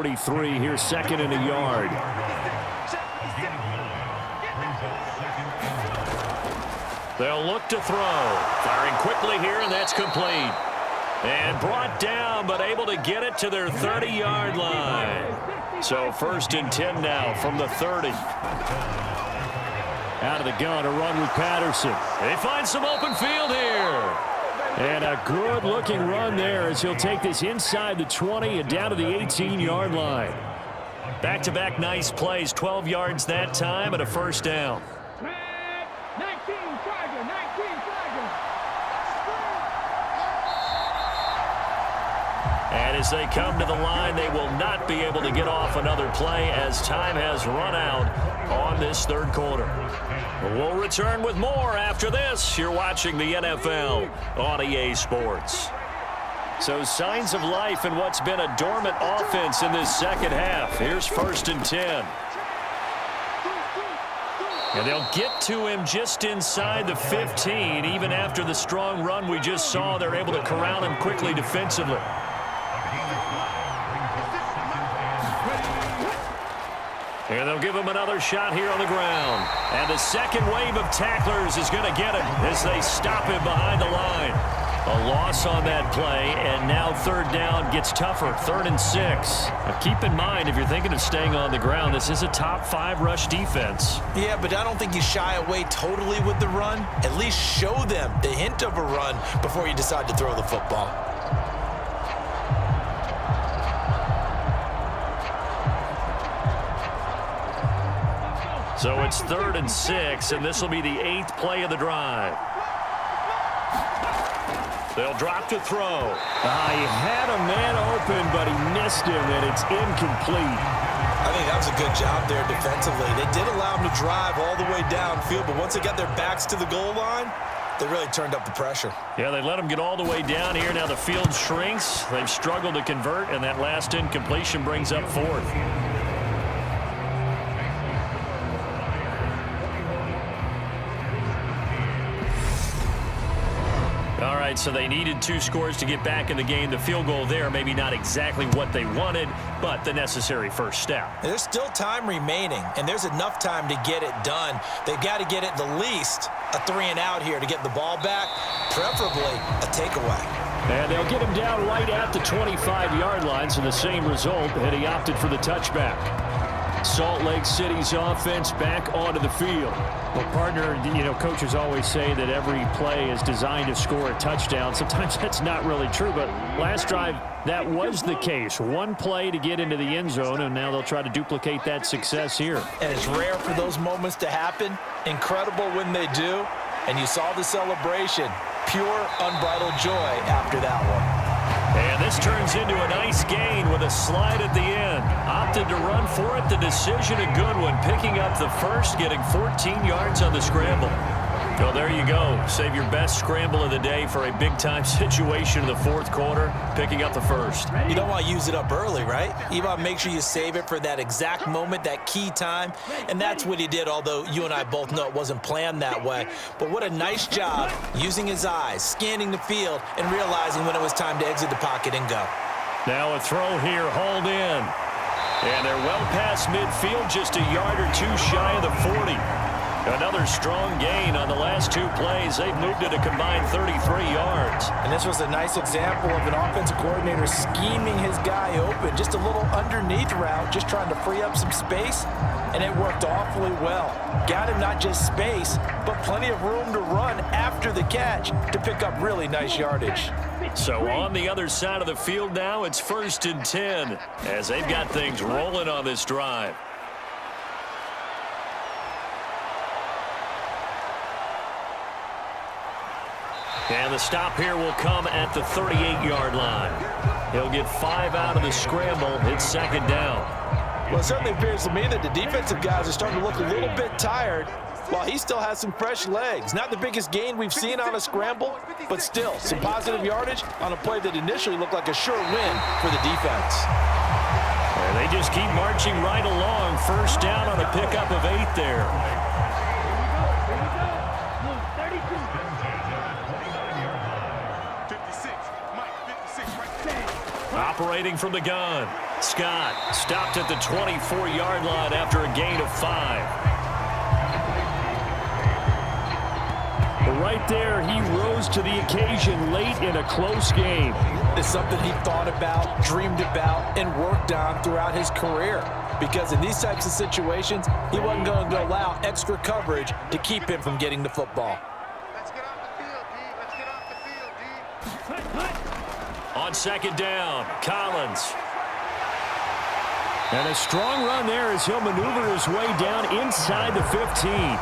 43 here, second and a yard. They'll look to throw. Firing quickly here, and that's complete. And brought down, but able to get it to their 30-yard line. So 1st and 10 now from the 30. Out of the gun, a run with Patterson. They find some open field here. And a good-looking run there as he'll take this inside the 20 and down to the 18-yard line. Back-to-back nice plays, 12 yards that time and a first down. And as they come to the line, they will not be able to get off another play as time has run out on this third quarter. We'll return with more after this. You're watching the NFL on EA Sports. So signs of life in what's been a dormant offense in this second half. Here's 1st and 10. And they'll get to him just inside the 15. Even after the strong run we just saw, they're able to corral him quickly defensively. And they'll give him another shot here on the ground. And the second wave of tacklers is going to get him as they stop him behind the line. A loss on that play, and now third down gets tougher, 3rd and 6. Now keep in mind, if you're thinking of staying on the ground, this is a top 5 rush defense. Yeah, but I don't think you shy away totally with the run. At least show them the hint of a run before you decide to throw the football. So it's 3rd and 6, and this will be the 8th play of the drive. They'll drop to throw. He had a man open, but he missed him, and it's incomplete. I think that was a good job there defensively. They did allow him to drive all the way downfield, but once they got their backs to the goal line, they really turned up the pressure. Yeah, they let him get all the way down here. Now the field shrinks. They've struggled to convert, and that last incompletion brings up 4th. All right, so they needed 2 scores to get back in the game. The field goal there, maybe not exactly what they wanted, but the necessary first step. There's still time remaining, and there's enough time to get it done. They've got to get it the least a 3 and out here to get the ball back, preferably a takeaway. And they'll get him down right at the 25-yard line, so the same result, and he opted for the touchback. Salt Lake City's offense back onto the field. Well, partner, coaches always say that every play is designed to score a touchdown. Sometimes that's not really true, but last drive, that was the case. One play to get into the end zone, and now they'll try to duplicate that success here. And it's rare for those moments to happen. Incredible when they do. And you saw the celebration. Pure, unbridled joy after that one. And this turns into a nice gain with a slide at the end. Opted to run for it. The decision, a good one. Picking up the first, getting 14 yards on the scramble. Well, there you go. Save your best scramble of the day for a big-time situation in the 4th quarter, picking up the first. You don't want to use it up early, right? You want to make sure you save it for that exact moment, that key time. And that's what he did, although you and I both know it wasn't planned that way. But what a nice job using his eyes, scanning the field, and realizing when it was time to exit the pocket and go. Now a throw here, hauled in. And they're well past midfield, just a yard or 2 shy of the 40. Another strong gain on the last 2 plays. They've moved it a combined 33 yards. And this was a nice example of an offensive coordinator scheming his guy open. Just a little underneath route, just trying to free up some space, and it worked awfully well. Got him not just space, but plenty of room to run after the catch to pick up really nice yardage. So on the other side of the field now, it's 1st and 10 as they've got things rolling on this drive. And the stop here will come at the 38-yard line. He'll get 5 out of the scramble. It's 2nd down. Well, it certainly appears to me that the defensive guys are starting to look a little bit tired while he still has some fresh legs. Not the biggest gain we've seen on a scramble, but still some positive yardage on a play that initially looked like a sure win for the defense. And they just keep marching right along. First down on a pickup of 8 there. Operating from the gun. Scott stopped at the 24-yard line after a gain of 5. Right there, he rose to the occasion late in a close game. It's something he thought about, dreamed about, and worked on throughout his career. Because in these types of situations, he wasn't going to allow extra coverage to keep him from getting the football. Let's get off the field, D. Let's get off the field, D. On second down, Collins. And a strong run there as he'll maneuver his way down inside the 15.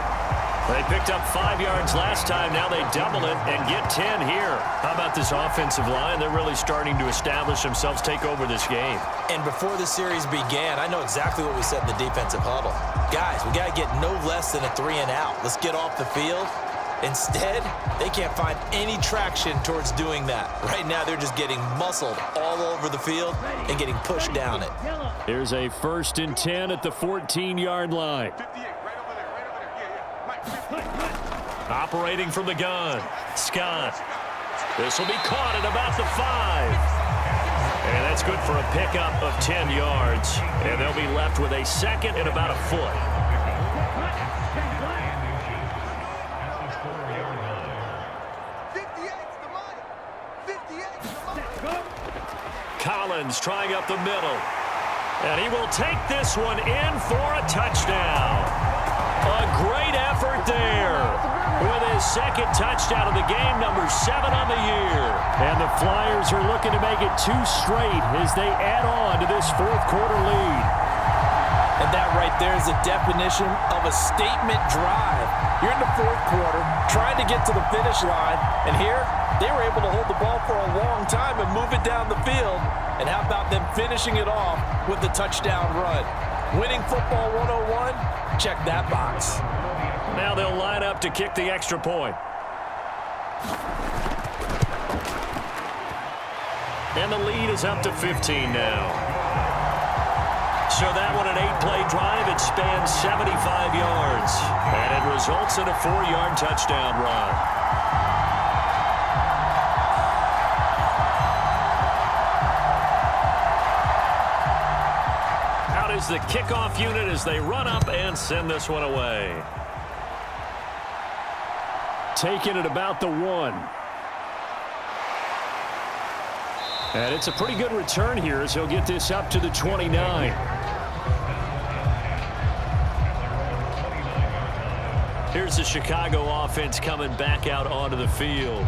They picked up 5 yards last time. Now they double it and get 10 here. How about this offensive line? They're really starting to establish themselves, take over this game. And before the series began, I know exactly what we said in the defensive huddle. Guys, we got to get no less than a 3-and-out. Let's get off the field. Instead, they can't find any traction towards doing that. Right now, they're just getting muscled all over the field and getting pushed down it. Here's a 1st and 10 at the 14-yard line. Operating from the gun, Scott. This will be caught at about the 5. And that's good for a pickup of 10 yards. And they'll be left with a 2nd and about a foot. Collins trying up the middle. And he will take this one in for a touchdown. A great effort there with his 2nd touchdown of the game, number 7 on the year. And the Flyers are looking to make it 2 straight as they add on to this 4th quarter lead. And that right there is the definition of a statement drive. You're in the 4th quarter, trying to get to the finish line, and here they were able to hold the ball for a long time and move it down the field. And how about them finishing it off with the touchdown run? Winning football 101, check that box. Now they'll line up to kick the extra point. And the lead is up to 15 now. So that one, an 8-play drive. It spans 75 yards. And it results in a 4-yard touchdown run. Is the kickoff unit as they run up and send this one away. Taking it about the 1. And it's a pretty good return here as he'll get this up to the 29. Here's the Chicago offense coming back out onto the field.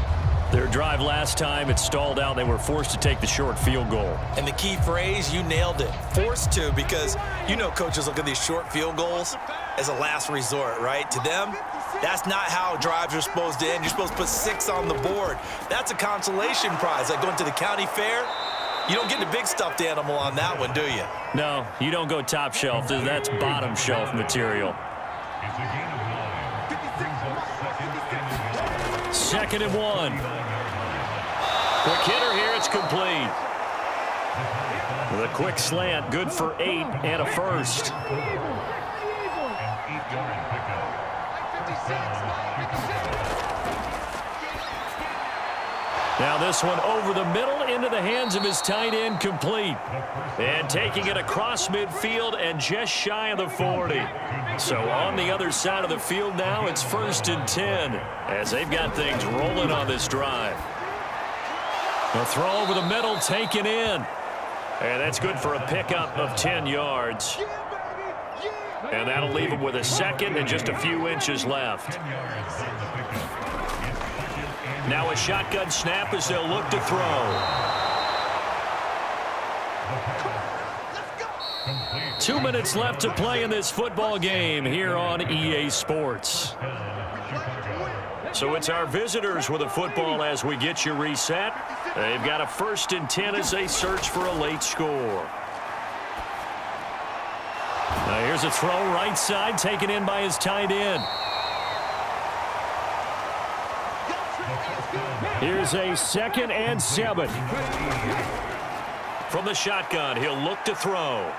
Their drive last time, it stalled out. They were forced to take the short field goal. And the key phrase, you nailed it. Forced to, because you know coaches look at these short field goals as a last resort, right? To them, that's not how drives are supposed to end. You're supposed to put 6 on the board. That's a consolation prize. Like going to the county fair, you don't get the big stuffed animal on that one, do you? No, you don't go top shelf. That's bottom shelf material. 2nd and 1. Quick hitter here, it's complete. With a quick slant, good for 8 and a 1st. Now this one over the middle into the hands of his tight end, complete. And taking it across midfield and just shy of the 40. So on the other side of the field now, it's 1st and 10 as they've got things rolling on this drive. A throw over the middle, taken in. And that's good for a pickup of 10 yards. And that'll leave him with a 2nd and just a few inches left. Now a shotgun snap as they'll look to throw. 2 minutes left to play in this football game here on EA Sports. So it's our visitors with a football as we get you reset. They've got a 1st and 10 as they search for a late score. Now here's a throw right side, taken in by his tight end. Here's a 2nd and 7. From the shotgun, he'll look to throw.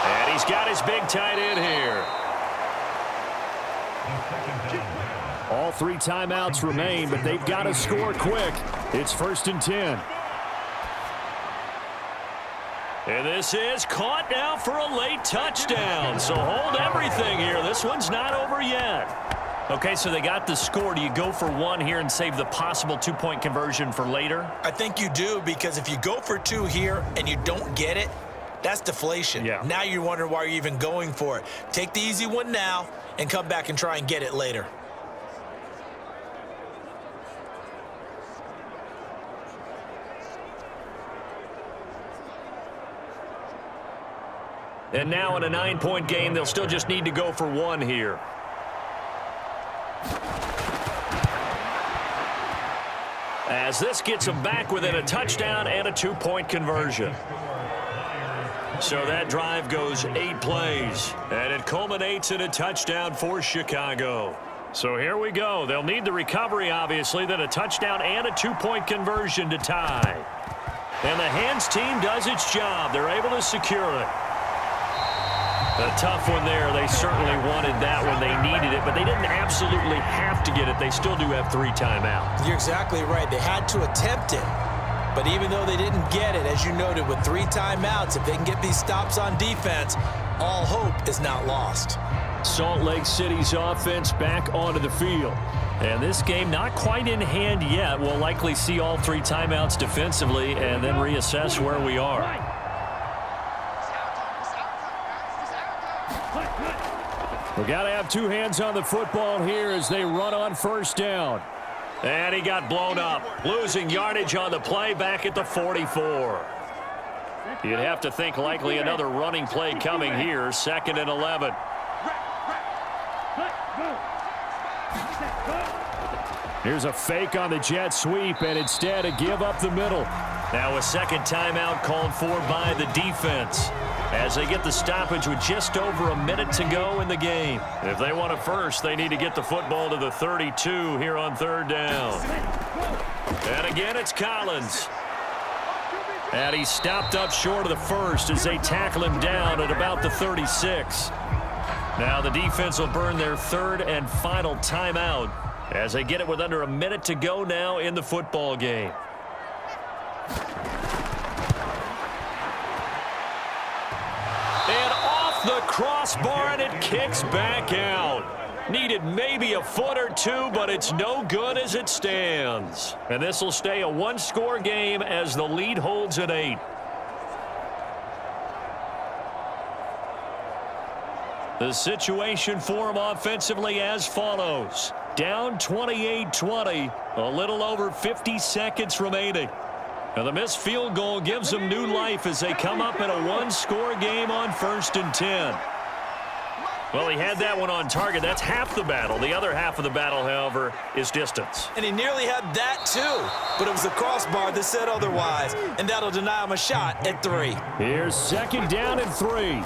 And he's got his big tight end here. All 3 timeouts remain, but they've got to score quick. It's 1st and 10. And this is caught now for a late touchdown. So hold everything here. This one's not over yet. Okay, so they got the score. Do you go for one here and save the possible two-point conversion for later? I think you do, because if you go for two here and you don't get it, that's deflation. Yeah. Now you're wondering why you're even going for it. Take the easy one now and come back and try and get it later. And now in a 9-point game, they'll still just need to go for one here. As this gets them back within a touchdown and a two-point conversion. So that drive goes 8 plays, and it culminates in a touchdown for Chicago. So here we go. They'll need the recovery, obviously, then a touchdown and a two-point conversion to tie. And the hands team does its job. They're able to secure it. A tough one there. They certainly wanted that when they needed it, but they didn't absolutely have to get it. They still do have 3 timeouts. You're exactly right. They had to attempt it. But even though they didn't get it, as you noted, with 3 timeouts, if they can get these stops on defense, all hope is not lost. Salt Lake City's offense back onto the field. And this game not quite in hand yet. We'll likely see all 3 timeouts defensively and then reassess where we are. We got to have 2 hands on the football here as they run on first down. And he got blown up, losing yardage on the play back at the 44. You'd have to think likely another running play coming here, 2nd and 11. Here's a fake on the jet sweep, and instead a give up the middle. Now a second timeout called for by the defense as they get the stoppage with just over a minute to go in the game. If they want a first, they need to get the football to the 32 here on 3rd down. And again, it's Collins. And he's stopped up short of the first as they tackle him down at about the 36. Now the defense will burn their 3rd and final timeout as they get it with under a minute to go now in the football game. And off the crossbar, and it kicks back out. Needed maybe a foot or 2, but it's no good as it stands. And this will stay a 1-score game as the lead holds at 8. The situation for them offensively as follows. Down 28-20, a little over 50 seconds remaining. And the missed field goal gives them new life as they come up in a 1-score game on 1st and 10. Well, he had that one on target. That's half the battle. The other half of the battle, however, is distance. And he nearly had that too, but it was the crossbar that said otherwise, and that'll deny him a shot at 3. Here's 2nd down and 3.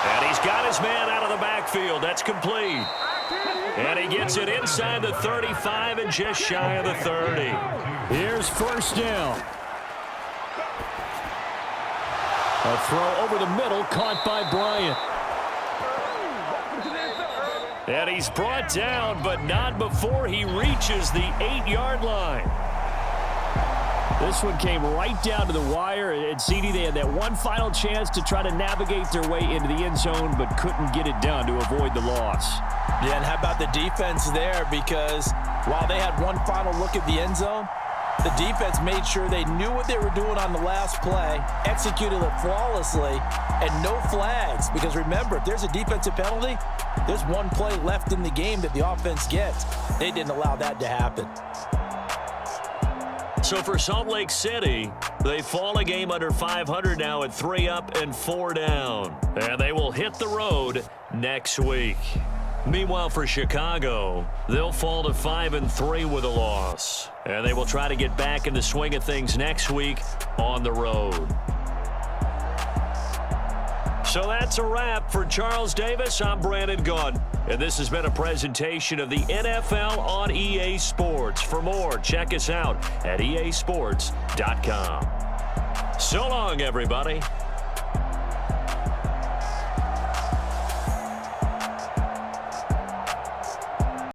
And he's got his man out of the backfield. That's complete. And he gets it inside the 35 and just shy of the 30. Here's 1st down. A throw over the middle, caught by Bryant. And he's brought down, but not before he reaches the 8-yard line. This one came right down to the wire, and CD, they had that one final chance to try to navigate their way into the end zone, but couldn't get it done to avoid the loss. Yeah, and how about the defense there? Because while they had one final look at the end zone, the defense made sure they knew what they were doing on the last play, executed it flawlessly, and no flags. Because remember, if there's a defensive penalty, there's one play left in the game that the offense gets. They didn't allow that to happen. So for Salt Lake City, they fall a game under 500 now at 3 up and 4 down. And they will hit the road next week. Meanwhile, for Chicago, they'll fall to 5-3 with a loss. And they will try to get back in the swing of things next week on the road. So that's a wrap. For Charles Davis, I'm Brandon Gunn. And this has been a presentation of the NFL on EA Sports. For more, check us out at easports.com. So long, everybody.